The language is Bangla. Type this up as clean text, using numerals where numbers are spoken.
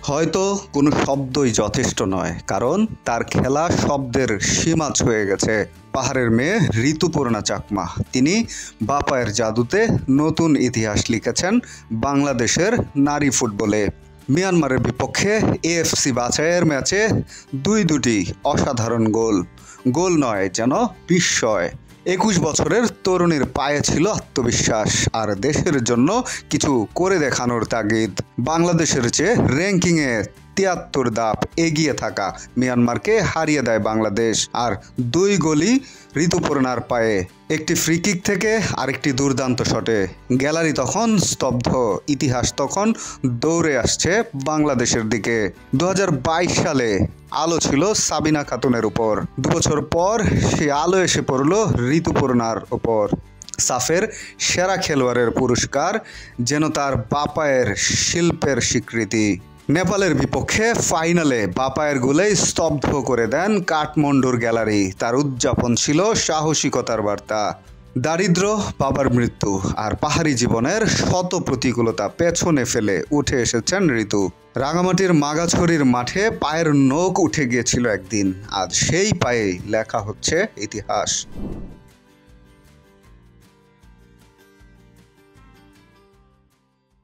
হয়তো কোনো শব্দই যথেষ্ট নয়, কারণ তার খেলা শব্দের সীমা ছুঁয়ে গেছে। পাহাড়ের মেয়ে ঋতুপর্ণা চাকমা, তিনি বাপায়ের জাদুতে নতুন ইতিহাস লিখেছেন বাংলাদেশের নারী ফুটবলে। মিয়ানমারের বিপক্ষে এএফসি বাছাইয়ের ম্যাচে দুটি অসাধারণ গোল নয়, যেন বিস্ময়। 21 বছরের তরুণীর পায়ে ছিল আত্মবিশ্বাস আর দেশের জন্য কিছু করে দেখানোর তাগিদ। বাংলাদেশের চেয়ে র্যাঙ্কিংয়ে 73 ধাপ এগিয়ে থাকা মিয়ানমারকে হারিয়ে দেয় বাংলাদেশ। আর 2 গোলই ঋতুপর্ণার পায়ে, একটি ফ্রি কিক থেকে আরেকটি দুর্দান্ত শটে। গ্যালারি তখন স্তব্ধ, ইতিহাস তখন দৌড়ে আসছে বাংলাদেশের দিকে। 2022 সালে আলো ছিল সাবিনা খাতুনের উপর, 2 বছর পর সে আলো এসে পড়ল ঋতুপর্ণার উপর। সাফের সেরা খেলোয়াড়ের পুরস্কার যেন তার বাপায়ের শিল্পের স্বীকৃতি। নেপালের বিপক্ষে ফাইনালে বাপায়ের গোলেই স্তব্ধ করে দেন কাঠমান্ডুর গ্যালারি। তার উদযাপন ছিল সাহসিকতার বার্তা। দারিদ্র, বাবার মৃত্যু আর পাহাড়ি জীবনের শত প্রতিকূলতা পেছনে ফেলে উঠে এসেছেন ঋতু। রাঙামাটির মাগাছড়ির মাঠে পায়ের নখ উঠে গিয়েছিল একদিন, আজ সেই পায়েই লেখা হচ্ছে ইতিহাস।